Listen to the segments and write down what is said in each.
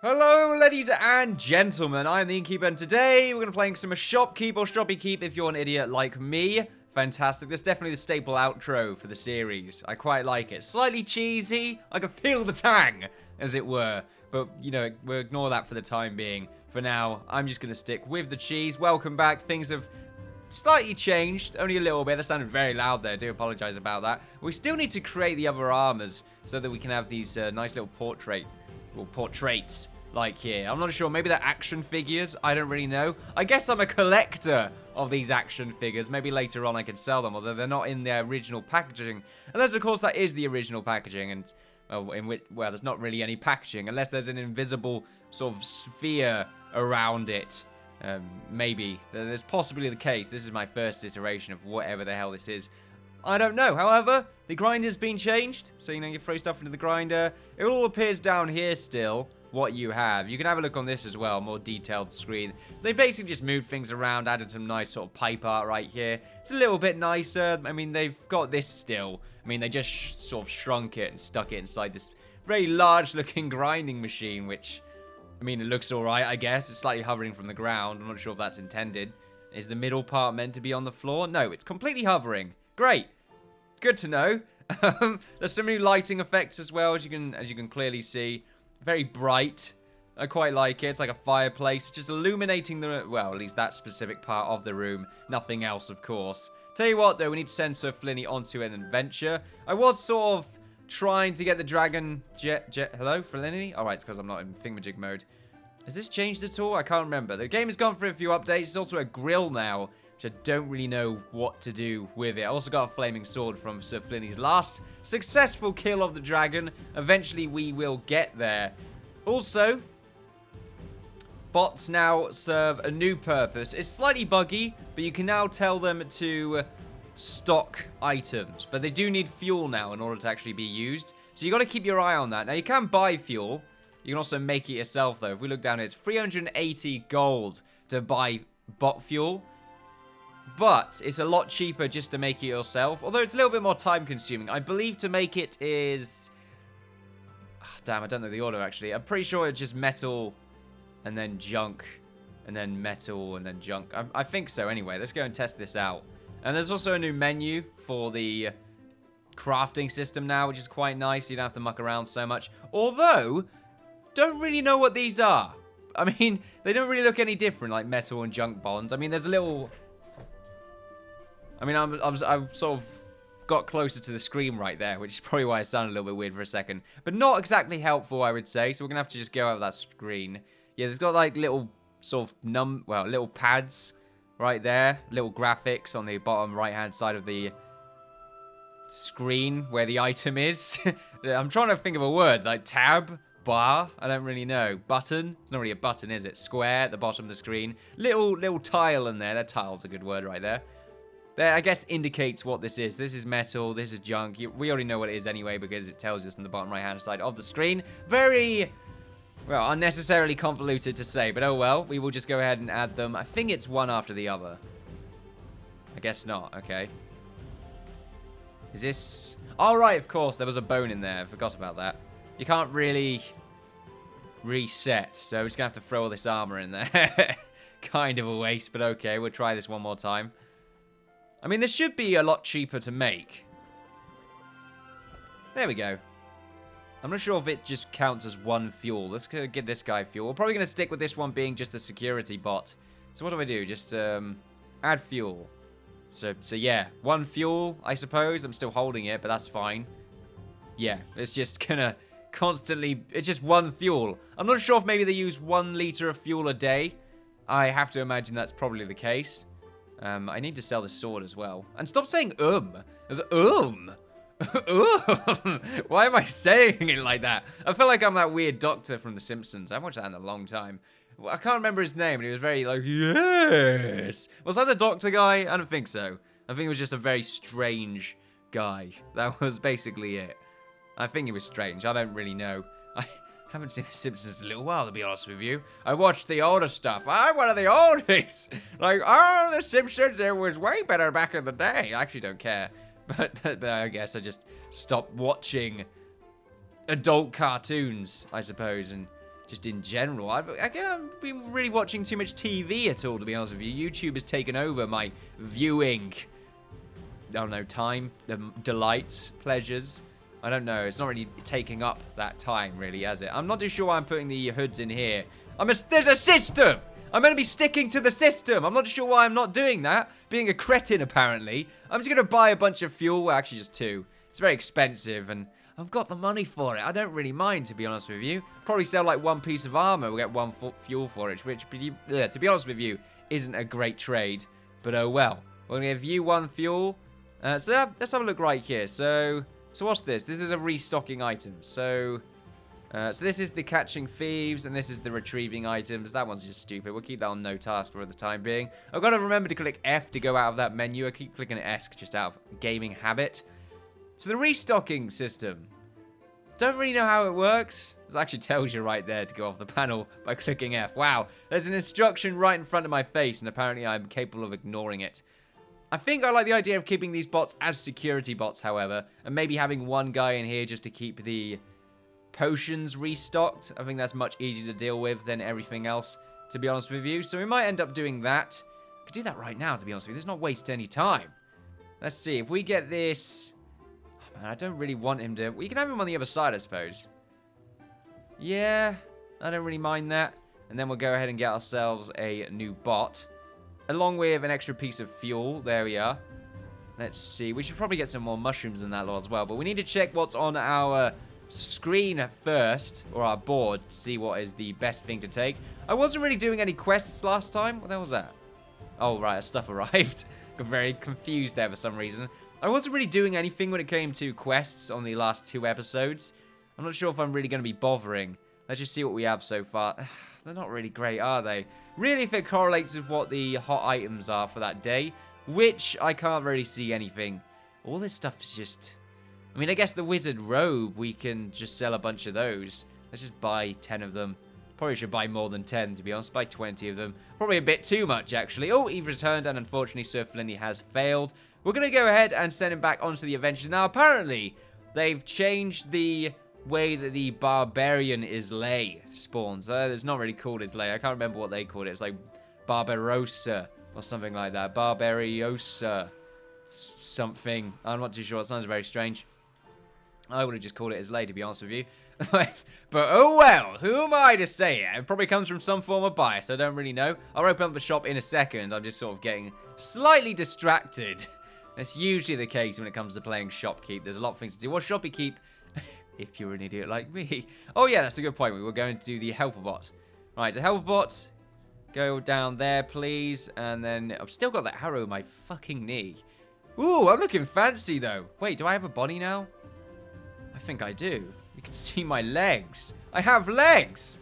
Hello, ladies and gentlemen, I am the Innkeeper, and today we're going to be playing some Shoppe Keep or Shoppe Keep if you're an idiot like me. Fantastic. This is definitely the staple outro for the series. I quite like it. Slightly cheesy. I can feel the tang, as it were. But, you know, we'll ignore that for the time being. For now, I'm just going to stick with the cheese. Welcome back. Things have slightly changed. Only a little bit. That sounded very loud there. I do apologize about that. We still need to create the other armors so that we can have these nice little portraits like here. I'm not sure. Maybe they're action figures. I don't really know. I guess I'm a collector of these action figures. Maybe later on I can sell them, although they're not in their original packaging. Unless, of course, that is the original packaging, and well, there's not really any packaging unless there's an invisible sort of sphere around it. Maybe that's possibly the case. This is my first iteration of whatever the hell this is. I don't know. However, the grinder's been changed, so you know you throw stuff into the grinder. It all appears down here still. What you have. You can have a look on this as well, more detailed screen. They basically just moved things around, added some nice sort of pipe art right here. It's a little bit nicer. I mean, they've got this still. I mean, they just sort of shrunk it and stuck it inside this very large looking grinding machine, which, I mean, it looks alright, I guess. It's slightly hovering from the ground. I'm not sure if that's intended. Is the middle part meant to be on the floor? No, it's completely hovering. Great. Good to know. There's some new lighting effects as well, as you can clearly see. Very bright. I quite like it. It's like a fireplace, just illuminating the, well, at least that specific part of the room. Nothing else, of course. Tell you what, though, we need to send Sir Flinny onto an adventure. I was sort of trying to get the dragon hello, Flinny? Alright, it's because I'm not in thingamajig mode. Has this changed at all? I can't remember. The game has gone through a few updates. It's also a grill now, which I don't really know what to do with it. I also got a flaming sword from Sir Flinny's last successful kill of the dragon. Eventually, we will get there. Also, bots now serve a new purpose. It's slightly buggy, but you can now tell them to stock items. But they do need fuel now in order to actually be used. So you got to keep your eye on that. Now, you can buy fuel. You can also make it yourself, though. If we look down here, it's 380 gold to buy bot fuel. But it's a lot cheaper just to make it yourself. Although it's a little bit more time consuming. I believe to make it is... damn, I don't know the order actually. I'm pretty sure it's just metal and then junk. And then metal and then junk. I think so anyway. Let's go and test this out. And there's also a new menu for the crafting system now, which is quite nice. You don't have to muck around so much. Although, don't really know what these are. I mean, they don't really look any different like metal and junk bonds. I mean, there's a little... I mean, I've sort of got closer to the screen right there, which is probably why it sounded a little bit weird for a second. But not exactly helpful, I would say. So we're going to have to just go out of that screen. Yeah, they've got like little sort of little pads right there. Little graphics on the bottom right-hand side of the screen where the item is. I'm trying to think of a word, like tab, bar, I don't really know. Button, it's not really a button, is it? Square at the bottom of the screen. Little tile in there. That tile's a good word right there. That, I guess, indicates what this is. This is metal, this is junk. We already know what it is anyway because it tells us on the bottom right-hand side of the screen. Very, well, unnecessarily convoluted to say, but oh well. We will just go ahead and add them. I think it's one after the other. I guess not, okay. Is this... oh, right, of course, there was a bone in there. I forgot about that. You can't really reset, so we're just going to have to throw all this armor in there. Kind of a waste, but okay, we'll try this one more time. I mean, this should be a lot cheaper to make. There we go. I'm not sure if it just counts as one fuel. Let's go get this guy fuel. We're probably going to stick with this one being just a security bot. So what do I do? Just add fuel. So yeah, one fuel, I suppose. I'm still holding it, but that's fine. Yeah, it's just going to constantly... it's just one fuel. I'm not sure if maybe they use 1 liter of fuel a day. I have to imagine that's probably the case. I need to sell this sword as well. And stop saying There's Why am I saying it like that? I feel like I'm that weird doctor from The Simpsons. I haven't watched that in a long time. I can't remember his name, and he was very like, yes. Was that the doctor guy? I don't think so. I think it was just a very strange guy. That was basically it. I think he was strange. I don't really know. I haven't seen The Simpsons in a little while, to be honest with you. I watched the older stuff. I'm one of the oldies. Like, oh, The Simpsons, it was way better back in the day. I actually don't care. But I guess I just stopped watching adult cartoons, I suppose, and just in general. I've been really watching too much TV at all, to be honest with you. YouTube has taken over my viewing, I don't know, time, delights, pleasures. I don't know. It's not really taking up that time, really, has it? I'm not too sure why I'm putting the hoods in here. There's a system! I'm going to be sticking to the system. I'm not sure why I'm not doing that. Being a cretin, apparently. I'm just going to buy a bunch of fuel. Well, actually, just 2. It's very expensive, and I've got the money for it. I don't really mind, to be honest with you. Probably sell, like, 1 piece of armor. We'll get 1 fuel for it, which, to be honest with you, isn't a great trade. But, oh, well. We're going to give you 1 fuel. So, yeah, let's have a look right here. So what's this? This is a restocking item. So this is the catching thieves, and this is the retrieving items. That one's just stupid. We'll keep that on no task for the time being. I've got to remember to click F to go out of that menu. I keep clicking S just out of gaming habit. So the restocking system. Don't really know how it works. It actually tells you right there to go off the panel by clicking F. Wow, there's an instruction right in front of my face, and apparently I'm capable of ignoring it. I think I like the idea of keeping these bots as security bots, however, and maybe having 1 guy in here just to keep the potions restocked. I think that's much easier to deal with than everything else, to be honest with you. So we might end up doing that. Could do that right now, to be honest with you. Let's not waste any time. Let's see. If we get this... Oh, man, I don't really want him to... We can have him on the other side, I suppose. Yeah, I don't really mind that. And then we'll go ahead and get ourselves a new bot. Along with an extra piece of fuel. There we are. Let's see. We should probably get some more mushrooms in that lot as well. But we need to check what's on our screen first, or our board, to see what is the best thing to take. I wasn't really doing any quests last time. What the hell was that? Oh, right. Stuff arrived. Got very confused there for some reason. I wasn't really doing anything when it came to quests on the last 2 episodes. I'm not sure if I'm really going to be bothering. Let's just see what we have so far. They're not really great, are they? Really, if it correlates with what the hot items are for that day, which I can't really see anything. All this stuff is just... I mean, I guess the wizard robe, we can just sell a bunch of those. Let's just buy 10 of them. Probably should buy more than 10, to be honest. Buy 20 of them. Probably a bit too much, actually. Oh, Eve returned, and unfortunately, Sir Flinny has failed. We're going to go ahead and send him back onto the adventure. Now, apparently, they've changed the way that the Barbarian Islay spawns. It's not really called Islay. I can't remember what they called it. It's like Barbarossa or something like that. Barbariosa something. I'm not too sure. It sounds very strange. I would have just called it Islay, to be honest with you. But oh well, who am I to say it? It probably comes from some form of bias. I don't really know. I'll open up the shop in a second. I'm just sort of getting slightly distracted. That's usually the case when it comes to playing Shoppe Keep. There's a lot of things to do. What's Shoppe Keep? If you're an idiot like me. Oh yeah, that's a good point. We were going to do the helper bot. Right, so helper bot, go down there, please. And then I've still got that arrow in my fucking knee. Ooh, I'm looking fancy though. Wait, do I have a body now? I think I do. You can see my legs. I have legs.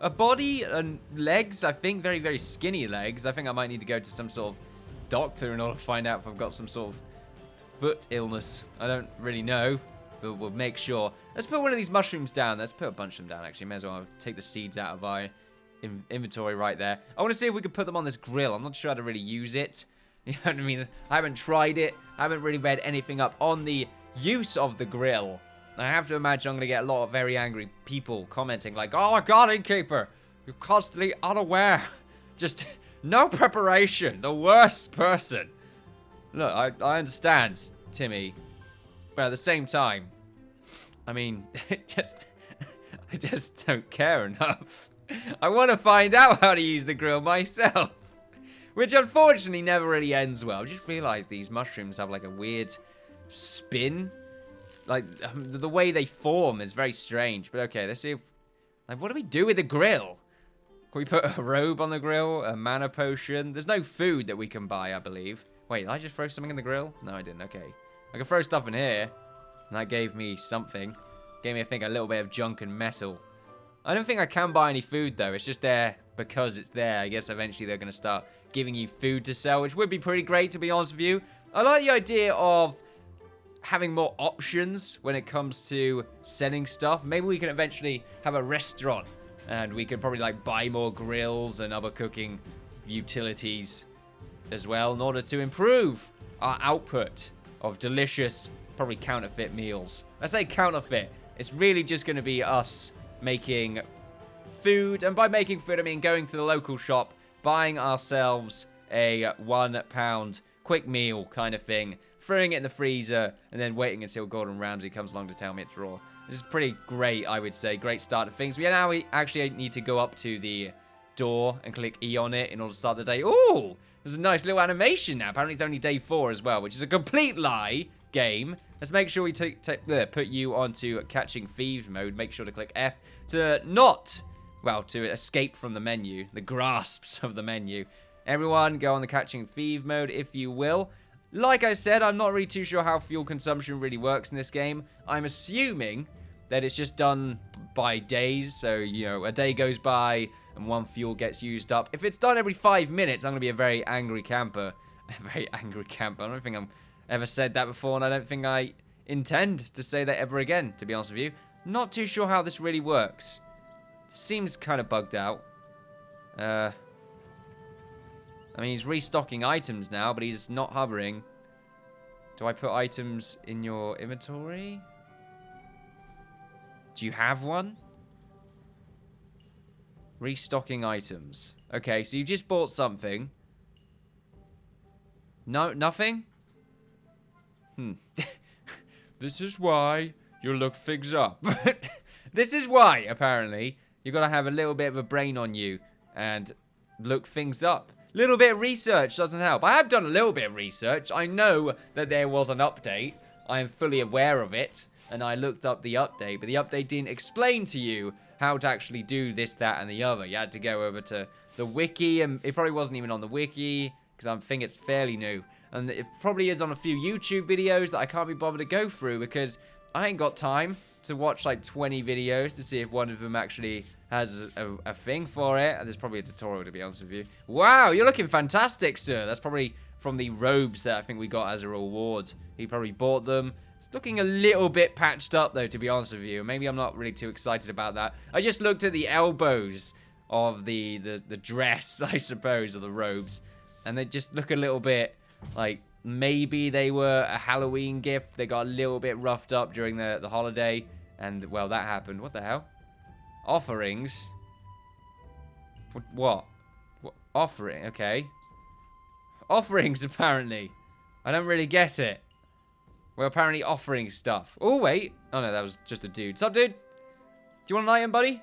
A body and legs, I think. Very, very skinny legs. I think I might need to go to some sort of doctor in order to find out if I've got some sort of foot illness. I don't really know. But we'll make sure. Let's put one of these mushrooms down. Let's put a bunch of them down, actually. May as well take the seeds out of our inventory right there. I want to see if we could put them on this grill. I'm not sure how to really use it. You know what I mean? I haven't tried it. I haven't really read anything up on the use of the grill. I have to imagine I'm going to get a lot of very angry people commenting like, oh my god, Innkeeper, you're constantly unaware. Just no preparation. The worst person. Look, I understand, Timmy. But at the same time, I mean, I just don't care enough. I want to find out how to use the grill myself. Which unfortunately never really ends well. I just realized these mushrooms have like a weird spin. Like, the way they form is very strange. But okay, let's see if... Like, what do we do with the grill? Can we put a robe on the grill? A mana potion? There's no food that we can buy, I believe. Wait, did I just throw something in the grill? No, I didn't. Okay. I can throw stuff in here. And that gave me something. Gave me, I think, a little bit of junk and metal. I don't think I can buy any food, though. It's just there because it's there. I guess eventually they're going to start giving you food to sell, which would be pretty great, to be honest with you. I like the idea of having more options when it comes to selling stuff. Maybe we can eventually have a restaurant. And we could probably, like, buy more grills and other cooking utilities as well in order to improve our output of delicious, probably counterfeit meals. I say counterfeit. It's really just going to be us making food. And by making food, I mean going to the local shop, buying ourselves a £1 quick meal kind of thing, throwing it in the freezer, and then waiting until Gordon Ramsay comes along to tell me it's raw. This is pretty great, I would say. Great start to things. We actually need to go up to the door and click E on it in order to start the day. Ooh! There's a nice little animation now. Apparently it's only day 4 as well, which is a complete lie, game. Let's make sure we put you onto catching thieves mode. Make sure to click F to to escape from the menu, the grasps of the menu. Everyone, go on the catching thief mode if you will. Like I said, I'm not really too sure how fuel consumption really works in this game. I'm assuming that it's just done by days. So, you know, a day goes by and 1 fuel gets used up. If it's done every 5 minutes, I'm going to be a very angry camper. A very angry camper. I don't think I've ever said that before, and I don't think I intend to say that ever again, to be honest with you. Not too sure how this really works. Seems kind of bugged out. I mean, he's restocking items now, but he's not hovering. Do I put items in your inventory? Do you have one? Restocking items. Okay, so you just bought something. No, nothing? This is why you look things up. This is why, apparently, you got to have a little bit of a brain on you and look things up. Little bit of research doesn't help. I have done a little bit of research. I know that there was an update. I am fully aware of it. And I looked up the update. But the update didn't explain to you how to actually do this, that, and the other. You had to go over to the wiki. And it probably wasn't even on the wiki, because I think it's fairly new. And it probably is on a few YouTube videos that I can't be bothered to go through, because I ain't got time to watch like 20 videos to see if one of them actually has a thing for it. And there's probably a tutorial, to be honest with you. Wow, you're looking fantastic, sir. That's probably from the robes that I think we got as a reward. He probably bought them. It's looking a little bit patched up, though, to be honest with you. Maybe I'm not really too excited about that. I just looked at the elbows of the dress, I suppose, of the robes. And they just look a little bit like maybe they were a Halloween gift. They got a little bit roughed up during the holiday. And, well, that happened. What the hell? Offerings? What? Offering? Okay. Offerings, apparently. I don't really get it. We're apparently offering stuff. Oh, wait. Oh, no, that was just a dude. Sup, dude? Do you want an item, buddy?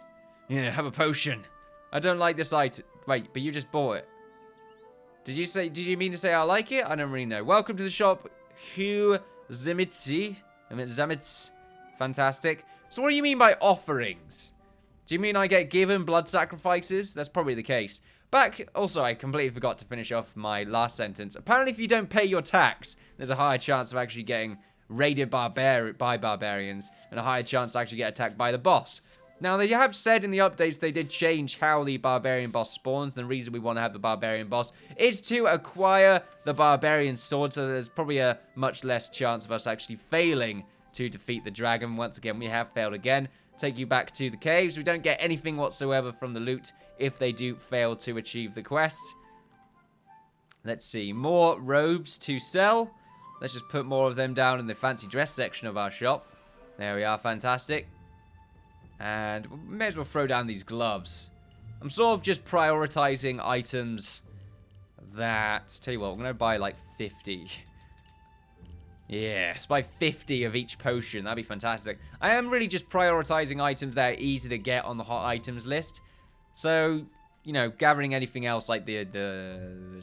Yeah, have a potion. I don't like this item. Wait, but you just bought it. Did you mean to say I like it? I don't really know. Welcome to the shop, Hugh Zimitzi. Zamitz. Fantastic. So what do you mean by offerings? Do you mean I get given blood sacrifices? That's probably the case. Also, I completely forgot to finish off my last sentence. Apparently, if you don't pay your tax, there's a higher chance of actually getting raided by barbarians, and a higher chance to actually get attacked by the boss. Now, they have said in the updates they did change how the barbarian boss spawns. The reason we want to have the barbarian boss is to acquire the barbarian sword, so there's probably a much less chance of us actually failing to defeat the dragon. Once again, we have failed again. Take you back to the caves. We don't get anything whatsoever from the loot if they do fail to achieve the quest. Let's see. More robes to sell. Let's just put more of them down in the fancy dress section of our shop. There we are. Fantastic. And we may as well throw down these gloves. I'm sort of just prioritizing items that... Tell you what, I'm going to buy like 50. Yeah, let's buy 50 of each potion. That'd be fantastic. I am really just prioritizing items that are easy to get on the hot items list. So, you know, gathering anything else like the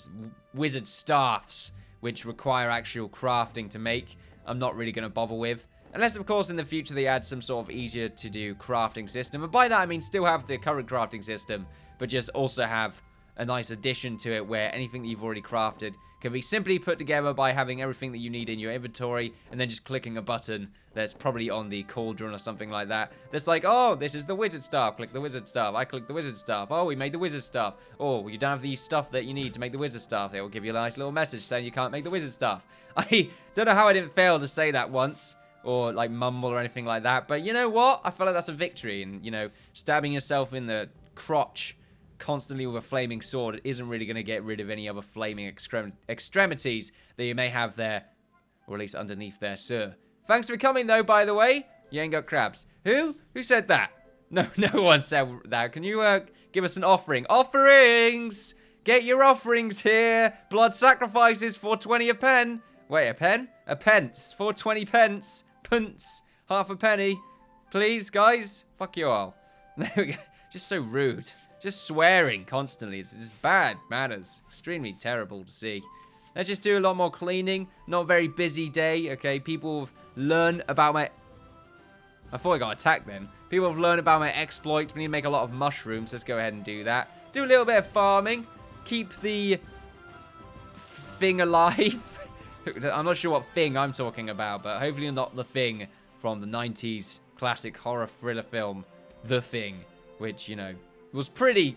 wizard staffs, which require actual crafting to make, I'm not really going to bother with. Unless, of course, in the future they add some sort of easier to do crafting system. And by that, I mean still have the current crafting system, but just also have a nice addition to it where anything that you've already crafted can be simply put together by having everything that you need in your inventory and then just clicking a button that's probably on the cauldron or something like that. That's like, oh, this is the wizard staff. Click the wizard staff. I click the wizard staff. Oh, we made the wizard staff. Oh, you don't have the stuff that you need to make the wizard staff. It will give you a nice little message saying you can't make the wizard staff. I don't know how I didn't fail to say that once. Or, like, mumble or anything like that. But you know what? I feel like that's a victory. And, you know, stabbing yourself in the crotch constantly with a flaming sword isn't really going to get rid of any other flaming extremities that you may have there. Or at least underneath there, sir. Thanks for coming, though, by the way. You ain't got crabs. Who? Who said that? No, no one said that. Can you give us an offering? Offerings! Get your offerings here. Blood sacrifices for 20 a pen. Wait, a pen? A pence. For 20 pence. Punts. Half a penny. Please, guys. Fuck you all. There we go. Just so rude. Just swearing constantly. It's bad manners. Extremely terrible to see. Let's just do a lot more cleaning. Not a very busy day, okay? People have learned about my... I thought I got attacked then. People have learned about my exploits. We need to make a lot of mushrooms. Let's go ahead and do that. Do a little bit of farming. Keep the thing alive. I'm not sure what thing I'm talking about, but hopefully not the thing from the 90s classic horror thriller film, The Thing, which, you know, was pretty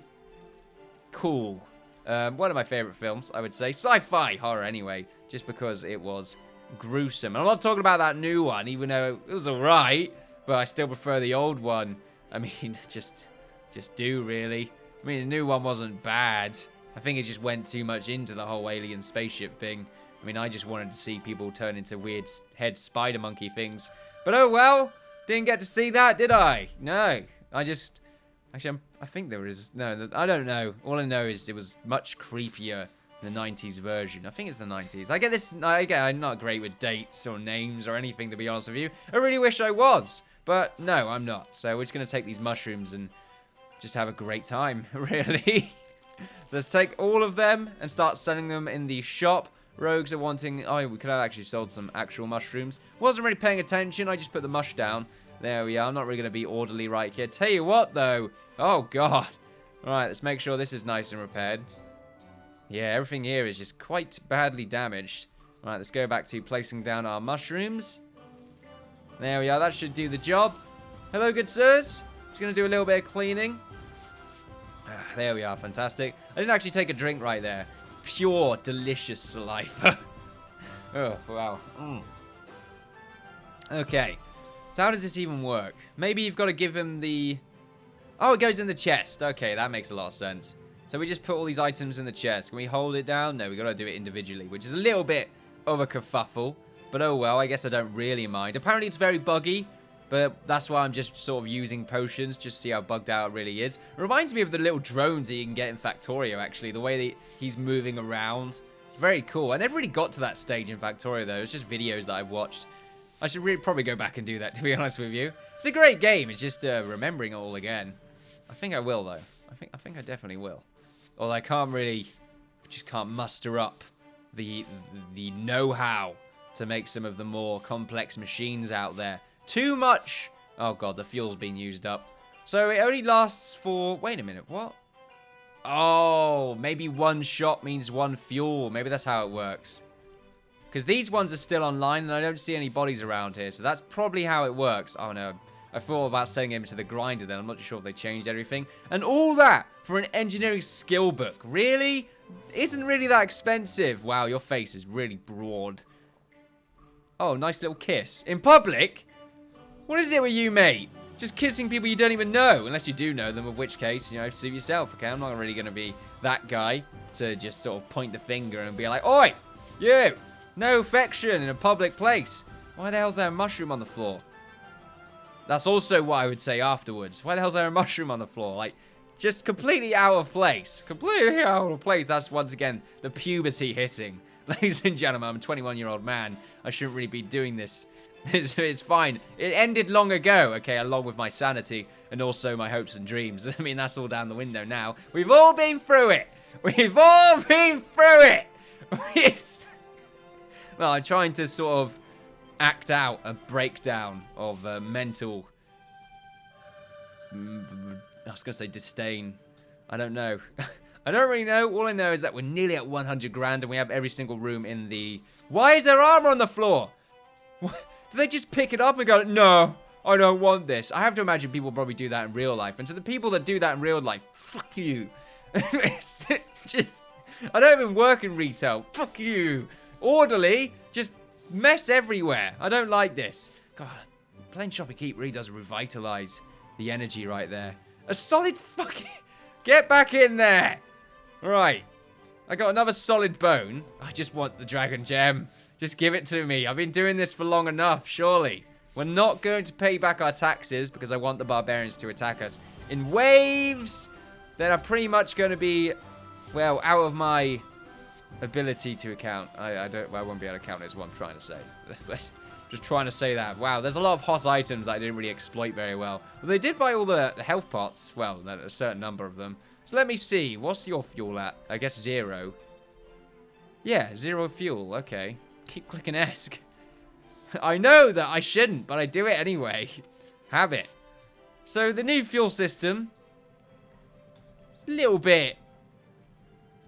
cool. One of my favorite films, I would say. Sci-fi horror, anyway, just because it was gruesome. And I'm not talking about that new one, even though it was alright, but I still prefer the old one. I mean, just do, really. I mean, the new one wasn't bad. I think it just went too much into the whole alien spaceship thing. I mean, I just wanted to see people turn into weird head spider monkey things. But oh well, didn't get to see that, did I? No, actually, I think there is, no, I don't know. All I know is it was much creepier than the 90s version. I think it's the 90s. I'm not great with dates or names or anything, to be honest with you. I really wish I was, but no, I'm not. So we're just going to take these mushrooms and just have a great time, really. Let's take all of them and start selling them in the shop. Rogues are wanting... Oh, we could have actually sold some actual mushrooms. Wasn't really paying attention. I just put the mush down. There we are. I'm not really going to be orderly right here. Tell you what, though. Oh, God. All right, let's make sure this is nice and repaired. Yeah, everything here is just quite badly damaged. All right, let's go back to placing down our mushrooms. There we are. That should do the job. Hello, good sirs. Just going to do a little bit of cleaning. There we are. Fantastic. I didn't actually take a drink right there. Pure, delicious saliva. Oh, wow. Okay. So how does this even work? Maybe you've got to give him the... Oh, it goes in the chest. Okay, that makes a lot of sense. So we just put all these items in the chest. Can we hold it down? No, we've got to do it individually, which is a little bit of a kerfuffle. But oh well, I guess I don't really mind. Apparently it's very buggy, but that's why I'm just sort of using potions, just to see how bugged out it really is. It reminds me of the little drones that you can get in Factorio, actually. The way that he's moving around. It's very cool. I never really got to that stage in Factorio, though. It's just videos that I've watched. I should really probably go back and do that, to be honest with you. It's a great game. It's just remembering it all again. I think I will, though. I think I definitely will. Although I can't really... just can't muster up the know-how to make some of the more complex machines out there. Too much. Oh, God, the fuel's been used up. So it only lasts for... Wait a minute, what? Oh, maybe one shot means one fuel. Maybe that's how it works. Because these ones are still online, and I don't see any bodies around here. So that's probably how it works. Oh, no. I thought about sending him to the grinder then. I'm not sure if they changed everything. And all that for an engineering skill book. Really? Isn't really that expensive. Wow, your face is really broad. Oh, nice little kiss. In public? What is it with you, mate? Just kissing people you don't even know. Unless you do know them, in which case, you know, suit yourself, okay? I'm not really going to be that guy to just sort of point the finger and be like, oi, you, no affection in a public place. Why the hell's there a mushroom on the floor? That's also what I would say afterwards. Why the hell's there a mushroom on the floor? Like, just completely out of place. Completely out of place. That's, once again, the puberty hitting. Ladies and gentlemen, I'm a 21-year-old man. I shouldn't really be doing this. It's fine. It ended long ago, okay, along with my sanity and also my hopes and dreams. I mean, that's all down the window now. We've all been through it. We've all been through it. Well, I'm trying to sort of act out a breakdown of mental... I was going to say disdain. I don't know. I don't really know. All I know is that we're nearly at 100 grand and we have every single room in the... Why is there armor on the floor? What? Do they just pick it up and go, no, I don't want this? I have to imagine people probably do that in real life. And to the people that do that in real life, fuck you. It's just, I don't even work in retail. Fuck you. Orderly, just mess everywhere. I don't like this. God, playing Shoppe Keep really does revitalize the energy right there. A solid fucking... Get back in there. Right. I got another solid bone. I just want the dragon gem. Just give it to me. I've been doing this for long enough, surely. We're not going to pay back our taxes because I want the barbarians to attack us in waves that are pretty much going to be, well, out of my ability to account. I won't be able to count is what I'm trying to say. Just trying to say that. Wow, there's a lot of hot items that I didn't really exploit very well. Well, they did buy all the health pots. Well, a certain number of them. So let me see. What's your fuel at? I guess 0. Yeah, 0 fuel. Okay. Keep clicking ESC. I know that I shouldn't, but I do it anyway. Have it. So the new fuel system. A little bit.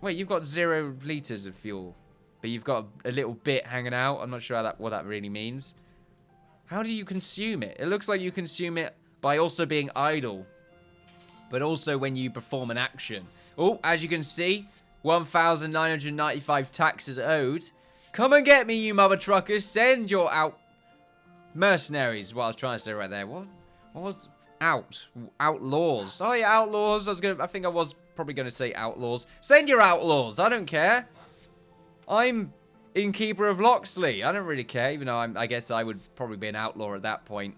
Wait, you've got 0 liters of fuel. But you've got a little bit hanging out. I'm not sure what that really means. How do you consume it? It looks like you consume it by also being idle. But also when you perform an action. Oh, as you can see, 1,995 taxes owed. Come and get me, you mother truckers. Send your mercenaries. What I was trying to say right there. What was outlaws? Oh yeah, outlaws. I think I was probably gonna say outlaws. Send your outlaws. I don't care. I'm Innkeeper of Loxley. I don't really care, even though I guess I would probably be an outlaw at that point.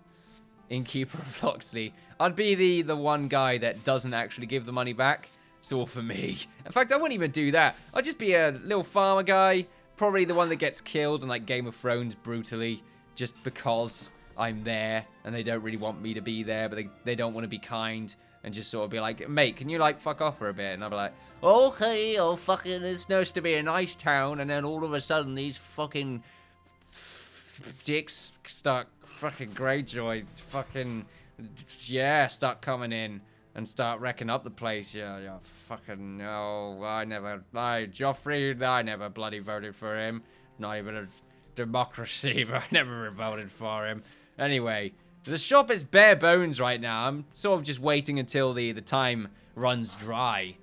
Innkeeper of Loxley. I'd be the one guy that doesn't actually give the money back. It's all for me. In fact, I wouldn't even do that. I'd just be a little farmer guy. Probably the one that gets killed in like Game of Thrones brutally. Just because I'm there and they don't really want me to be there. But they don't want to be kind. And just sort of be like, mate, can you like fuck off for a bit? And I'll be like, okay, oh fucking, it's supposed to be a nice town. And then all of a sudden these fucking dicks start fucking Greyjoys fucking, yeah, start coming in and start wrecking up the place. Yeah, fucking, no, Joffrey, I never bloody voted for him. Not even a democracy, but I never voted for him. Anyway, the shop is bare bones right now. I'm sort of just waiting until the time runs dry.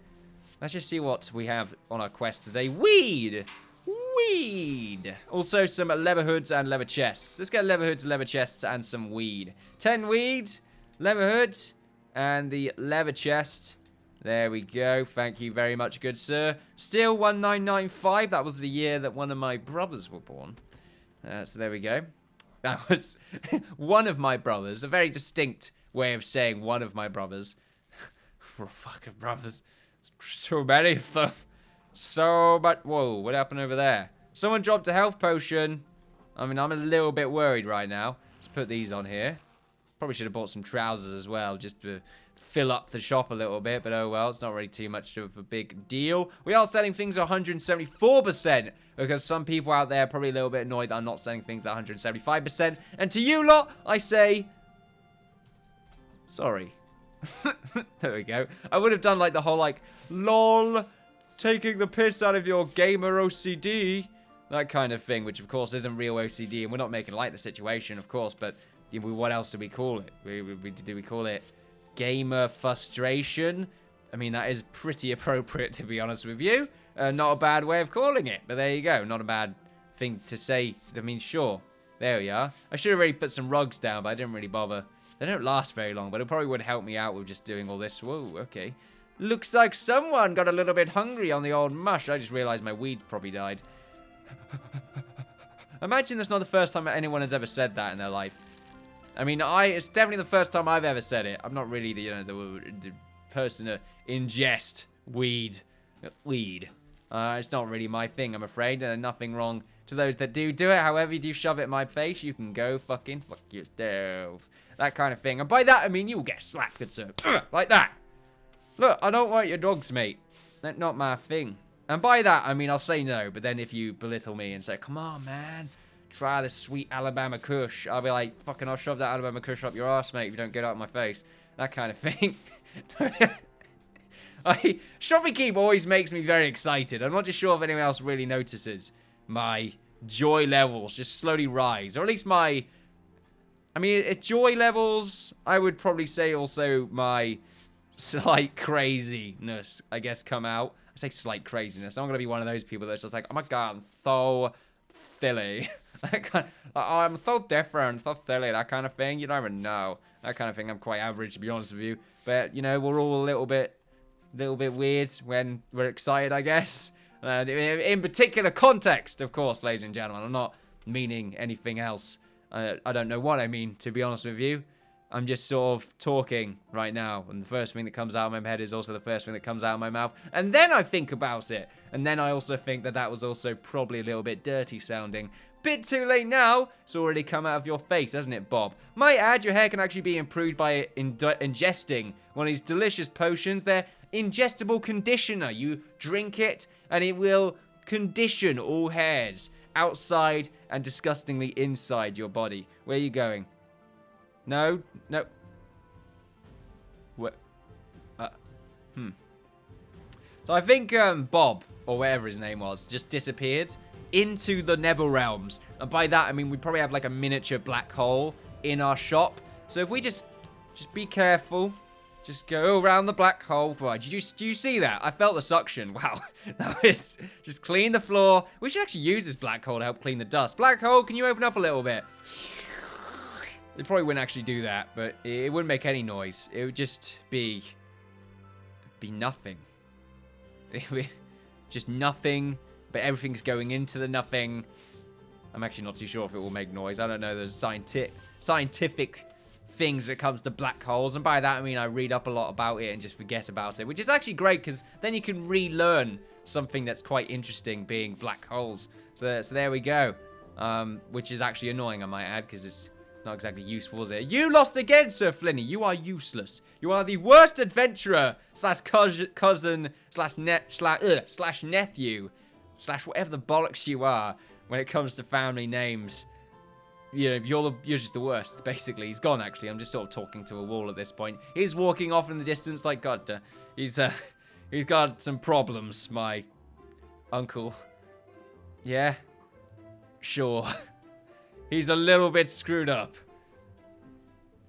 Let's just see what we have on our quest today. Weed! Weed! Also some leather hoods and leather chests. Let's get leather hoods, leather chests, and some weed. 10 weed, leather hood, and the leather chest. There we go. Thank you very much, good sir. Still 1995. That was the year that one of my brothers were born. So there we go. That was one of my brothers. A very distinct way of saying one of my brothers. Fucking brothers. So many of them. So much. Whoa, what happened over there? Someone dropped a health potion. I mean, I'm a little bit worried right now. Let's put these on here. Probably should have bought some trousers as well, just to fill up the shop a little bit. But oh well, it's not really too much of a big deal. We are selling things at 174%. Because some people out there are probably a little bit annoyed that I'm not selling things at 175%. And to you lot, I say, sorry. There we go. I would have done like the whole like, lol, taking the piss out of your gamer OCD. That kind of thing, which of course isn't real OCD. And we're not making light of the situation, of course. But what else do we call it? Do we call it gamer frustration? I mean, that is pretty appropriate, to be honest with you. Not a bad way of calling it, but there you go. Not a bad thing to say. I mean, sure. There we are. I should have already put some rugs down, but I didn't really bother. They don't last very long, but it probably would help me out with just doing all this. Whoa, okay. Looks like someone got a little bit hungry on the old mush. I just realized my weed probably died. Imagine that's not the first time anyone has ever said that in their life. I mean, it's definitely the first time I've ever said it. I'm not really the person to ingest weed. It's not really my thing, I'm afraid. And nothing wrong to those that do it. However, you do shove it in my face, you can go fucking fuck yourselves. That kind of thing. And by that, I mean you'll get slapped, good sir. Like that. Look, I don't want your dogs, mate. That's not my thing. And by that, I mean I'll say no. But then if you belittle me and say, come on, man, try this sweet Alabama Kush, I'll be like, fucking I'll shove that Alabama Kush up your ass, mate, if you don't get out of my face. That kind of thing. Shoppe Keep always makes me very excited. I'm not just sure if anyone else really notices my joy levels just slowly rise. Or at least my... I mean, at joy levels, I would probably say also my slight craziness, I guess, come out. I say slight craziness. I'm going to be one of those people that's just like, oh my god, I'm so silly. I'm so different, so silly, that kind of thing. You don't even know. That kind of thing. I'm quite average, to be honest with you. But, you know, we're all a little bit weird when we're excited, I guess. In particular context, of course, ladies and gentlemen. I'm not meaning anything else. I don't know what I mean, to be honest with you. I'm just sort of talking right now, and the first thing that comes out of my head is also the first thing that comes out of my mouth, and then I think about it, and then I also think that that was also probably a little bit dirty sounding. Bit too late now, it's already come out of your face, hasn't it, Bob? Might add, your hair can actually be improved by ingesting one of these delicious potions. They're ingestible conditioner. You drink it, and it will condition all hairs outside and disgustingly inside your body. Where are you going? No. What? So I think Bob, or whatever his name was, just disappeared into the Nether Realms. And by that, I mean we probably have like a miniature black hole in our shop. So if we just be careful, just go around the black hole. Right, do you see that? I felt the suction. Wow. That was just clean the floor. We should actually use this black hole to help clean the dust. Black hole, can you open up a little bit? It probably wouldn't actually do that, but it wouldn't make any noise. It would just be nothing. It would just nothing, but everything's going into the nothing. I'm actually not too sure if it will make noise. I don't know. There's scientific things when it comes to black holes, and by that I mean I read up a lot about it and just forget about it, which is actually great because then you can relearn something that's quite interesting, being black holes. So there we go. Which is actually annoying, I might add, because it's not exactly useful, is it? You lost again, Sir Flinny. You are useless. You are the worst adventurer slash cousin slash nephew slash whatever the bollocks you are when it comes to family names. You know, you're just the worst, basically. He's gone, actually. I'm just sort of talking to a wall at this point. He's walking off in the distance like, God, he's got some problems, my uncle. Yeah? Sure. He's a little bit screwed up.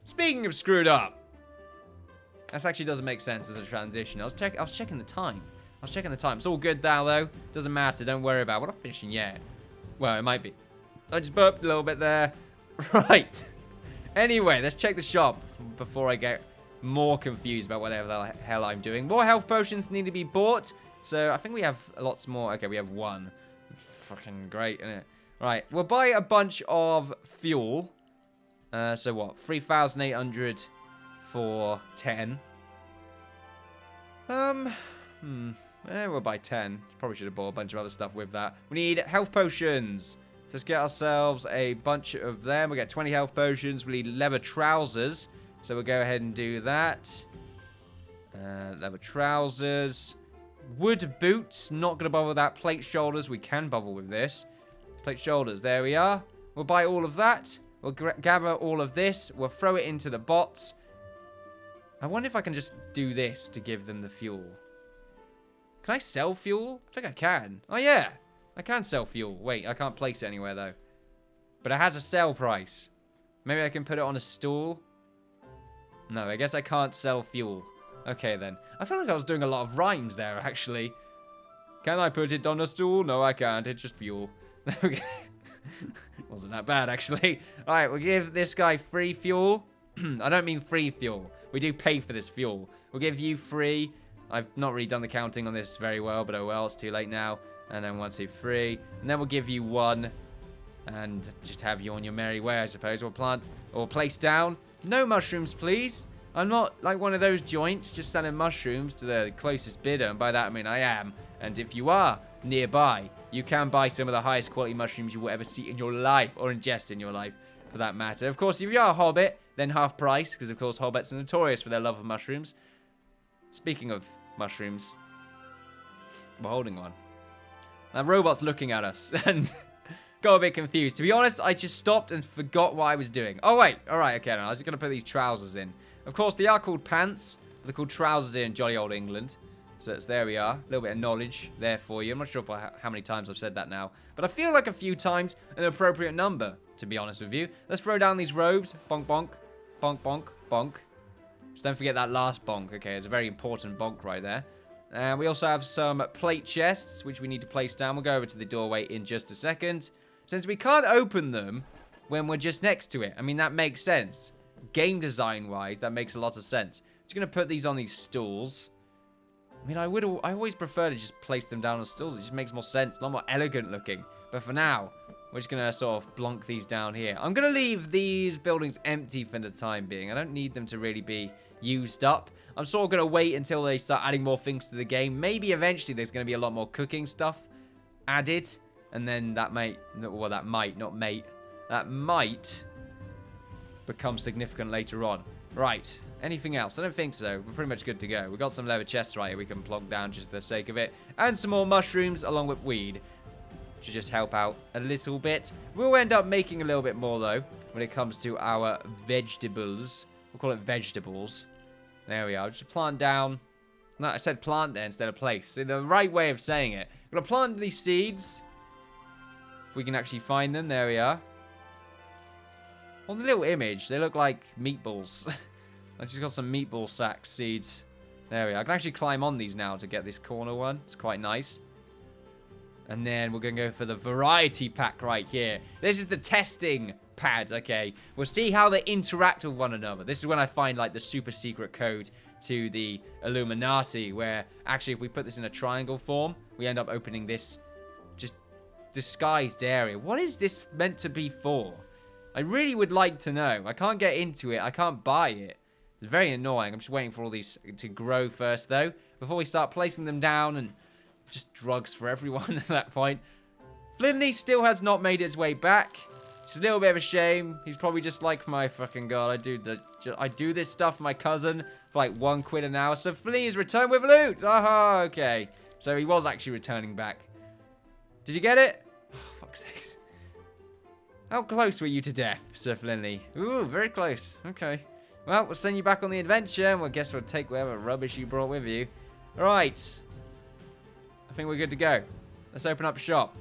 Speaking of screwed up, that actually doesn't make sense as a transition. I was checking the time. It's all good now, though. Doesn't matter. Don't worry about it. We're not finishing yet. Well, it might be. I just burped a little bit there. Right. Anyway, let's check the shop before I get more confused about whatever the hell I'm doing. More health potions need to be bought. So I think we have lots more. Okay, we have one. Fucking great, isn't it? Right, we'll buy a bunch of fuel. So what? 3,800 for 10. We'll buy 10. Probably should have bought a bunch of other stuff with that. We need health potions. Let's get ourselves a bunch of them. We'll get 20 health potions. We need leather trousers. So we'll go ahead and do that. Leather trousers. Wood boots. Not going to bother with that. Plate shoulders. We can bother with this. Plate shoulders. There we are. We'll buy all of that. We'll gather all of this. We'll throw it into the bots. I wonder if I can just do this to give them the fuel. Can I sell fuel? I think I can. Oh, yeah. I can sell fuel. Wait, I can't place it anywhere, though. But it has a sell price. Maybe I can put it on a stool? No, I guess I can't sell fuel. Okay, then. I feel like I was doing a lot of rhymes there, actually. Can I put it on a stool? No, I can't. It's just fuel. Okay. Wasn't that bad, actually. Alright, we'll give this guy free fuel. I don't mean free fuel. We do pay for this fuel. We'll give you free. I've not really done the counting on this very well, but oh well, it's too late now. And then 1, 2, 3. And then we'll give you 1. And just have you on your merry way, I suppose. We'll plant or place down. No mushrooms, please. I'm not like one of those joints just selling mushrooms to the closest bidder. And by that, I mean I am. And if you are nearby, you can buy some of the highest quality mushrooms you will ever see in your life. Or ingest in your life, for that matter. Of course, if you are a hobbit, then half price. Because, of course, hobbits are notorious for their love of mushrooms. Speaking of mushrooms, we're holding one. That robot's looking at us and got a bit confused. To be honest, I just stopped and forgot what I was doing. Oh, wait. All right, okay. Now I was just going to put these trousers in. Of course, they are called pants. But they're called trousers here in jolly old England. So there we are. A little bit of knowledge there for you. I'm not sure how many times I've said that now. But I feel like a few times an appropriate number, to be honest with you. Let's throw down these robes. Bonk, bonk. Bonk, bonk, bonk. Just don't forget that last bonk. Okay, it's a very important bonk right there. And we also have some plate chests, which we need to place down. We'll go over to the doorway in just a second. Since we can't open them when we're just next to it. I mean, that makes sense. Game design-wise, that makes a lot of sense. Just going to put these on these stools. I mean, I always prefer to just place them down on stools. It just makes more sense. A lot more elegant looking. But for now, We're just going to sort of blunk these down here. I'm going to leave these buildings empty for the time being. I don't need them to really be used up. I'm sort of going to wait until they start adding more things to the game. Maybe eventually there's going to be a lot more cooking stuff added. And then that might, well, that might become significant later on. Right. Anything else? I don't think so. We're pretty much good to go. We've got some leather chests right here we can plonk down just for the sake of it. And some more mushrooms along with weed to just help out a little bit. We'll end up making a little bit more, though, when it comes to our vegetables. We'll call it vegetables. There we are. Just plant down. No, I said plant there instead of place. See, the right way of saying it. I'm going to plant these seeds. If we can actually find them. There we are. On the little image, they look like meatballs. I just got some meatball sack seeds. There we are. I can actually climb on these now to get this corner one. It's quite nice. And then we're going to go for the variety pack right here. This is the testing pad. Okay. We'll see how they interact with one another. This is when I find, like, the super secret code to the Illuminati. Where, actually, if we put this in a triangle form, we end up opening this just disguised area. What is this meant to be for? I really would like to know. I can't get into it. I can't buy it. It's very annoying. I'm just waiting for all these to grow first, though, before we start placing them down and just drugs for everyone at that point. Flinley still has not made his way back. It's a little bit of a shame. He's probably just like, my fucking god, I do this stuff for my cousin for like £1 an hour. So Flinley is returned with loot. Aha, okay. So he was actually returning back. Did you get it? Oh, fuck's sakes. How close were you to death, Sir Flinley? Ooh, very close. Okay. Well, we'll send you back on the adventure, and I guess we'll take whatever rubbish you brought with you. Alright. I think we're good to go. Let's open up shop.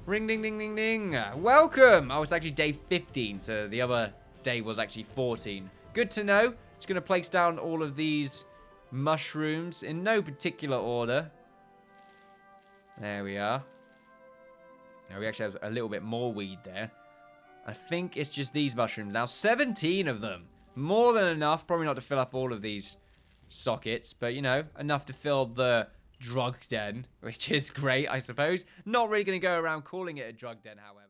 Ring, ding, ding, ding, ding. Welcome! Oh, it's actually day 15, so the other day was actually 14. Good to know. Just going to place down all of these mushrooms in no particular order. There we are. Now, we actually have a little bit more weed there. I think it's just these mushrooms now. 17 of them. More than enough. Probably not to fill up all of these sockets, but, you know, enough to fill the drug den, which is great, I suppose. Not really going to go around calling it a drug den, however.